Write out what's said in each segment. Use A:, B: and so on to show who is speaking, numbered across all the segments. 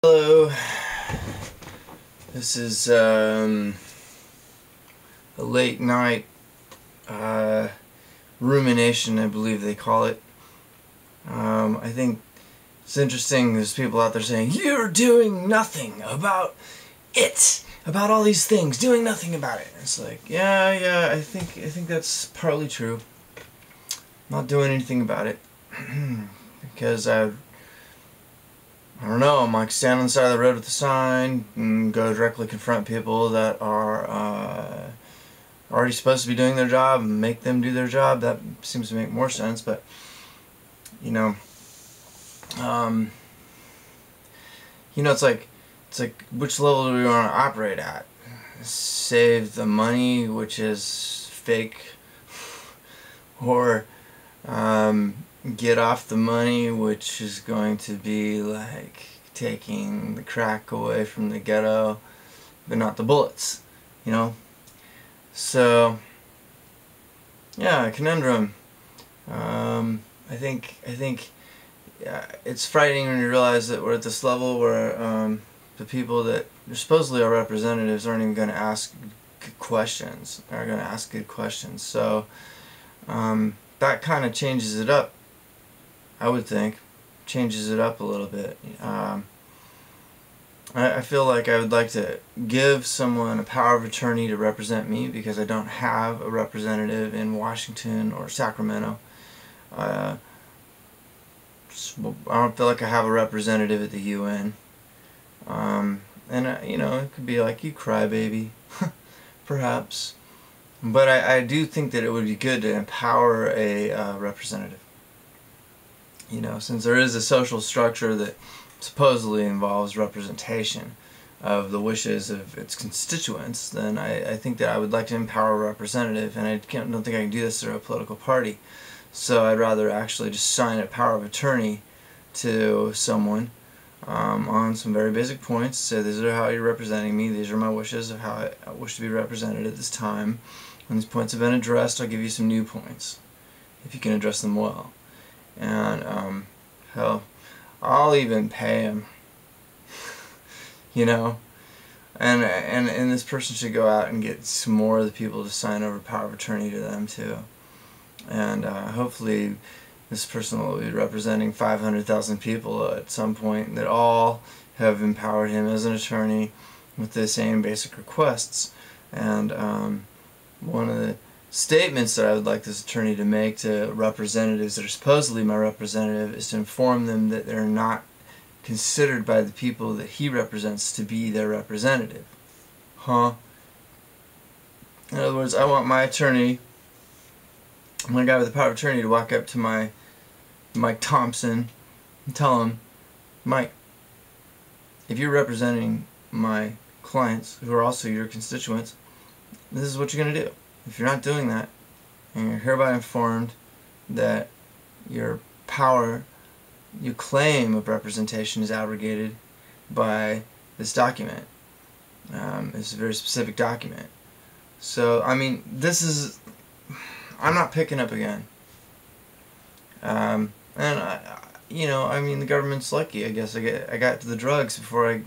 A: Hello, this is a late night rumination, I believe they call it. I think it's interesting, there's people out there saying, you're doing nothing about it, about all these things, doing nothing about it. And it's like, yeah, I think that's partly true. Not doing anything about it, because I don't know, I'm like stand on the side of the road with a sign and go directly confront people that are already supposed to be doing their job and make them do their job. That seems to make more sense, but it's like which level do we want to operate at? Save the money, which is fake, or get off the money, which is going to be like taking the crack away from the ghetto, but not the bullets, So, yeah, a conundrum. I think it's frightening when you realize that we're at this level where the people that supposedly are representatives aren't even going to ask good questions. Are going to ask good questions. So that kind of changes it up. I would think changes it up a little bit. I feel like I would like to give someone a power of attorney to represent me because I don't have a representative in Washington or Sacramento. I don't feel like I have a representative at the UN. And it could be like, you crybaby, perhaps. But I do think that it would be good to empower a representative. Since there is a social structure that supposedly involves representation of the wishes of its constituents, then I think that I would like to empower a representative, and I don't think I can do this through a political party. So I'd rather actually just sign a power of attorney to someone on some very basic points. Say, these are how you're representing me, these are my wishes of how I wish to be represented at this time. When these points have been addressed, I'll give you some new points, if you can address them well. And hell, I'll even pay him, and this person should go out and get some more of the people to sign over power of attorney to them too. And hopefully this person will be representing 500,000 people at some point that all have empowered him as an attorney with the same basic requests. And one of the statements that I would like this attorney to make to representatives that are supposedly my representative is to inform them that they're not considered by the people that he represents to be their representative. In other words, I want my attorney, my guy with the power of attorney, to walk up to Mike Thompson and tell him, Mike, if you're representing my clients who are also your constituents, this is what you're going to do. If you're not doing that, and you're hereby informed that your power you claim of representation is abrogated by this document. It's a very specific document. So, this is... I'm not picking up again. And, the government's lucky, I guess. I got to the drugs before I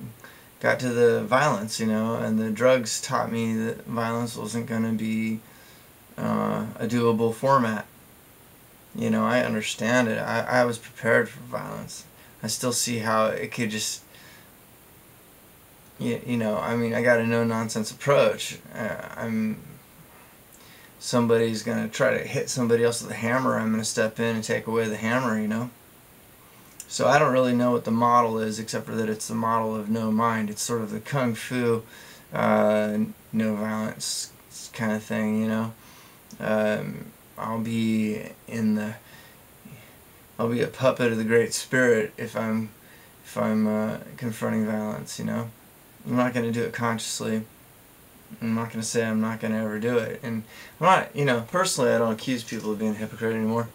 A: got to the violence, and the drugs taught me that violence wasn't going to be a doable format. I understand it. I was prepared for violence. I still see how it could just, I got a no-nonsense approach. Somebody's going to try to hit somebody else with a hammer, I'm going to step in and take away the hammer, So I don't really know what the model is, except for that it's the model of no mind. It's sort of the kung fu, no violence kind of thing, I'll be a puppet of the Great Spirit if I'm confronting violence, I'm not going to do it consciously. I'm not going to say I'm not going to ever do it. And I'm not, personally, I don't accuse people of being a hypocrite anymore.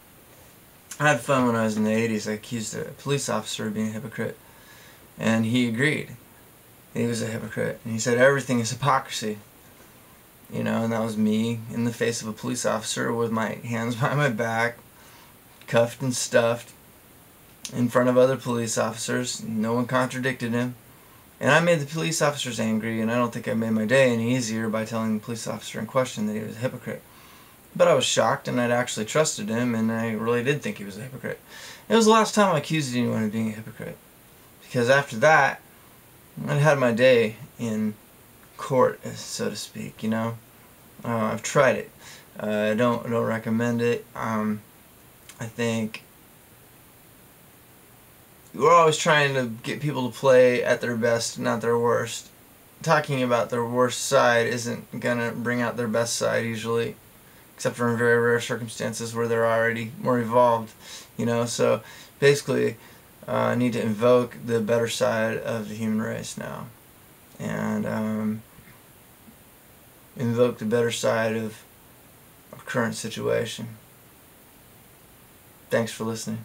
A: I had fun when I was in the 80s. I accused a police officer of being a hypocrite, and he agreed. He was a hypocrite, and he said everything is hypocrisy. And that was me in the face of a police officer with my hands behind my back, cuffed and stuffed, in front of other police officers. No one contradicted him. And I made the police officers angry, and I don't think I made my day any easier by telling the police officer in question that he was a hypocrite. But I was shocked, and I'd actually trusted him, and I really did think he was a hypocrite. It was the last time I accused anyone of being a hypocrite. Because after that, I'd had my day in court, so to speak, you know? I've tried it. I don't recommend it. I think we're always trying to get people to play at their best, not their worst. Talking about their worst side isn't gonna bring out their best side usually, except for in very rare circumstances where they're already more evolved, you know. So basically, I need to invoke the better side of the human race now, and invoke the better side of our current situation. Thanks for listening.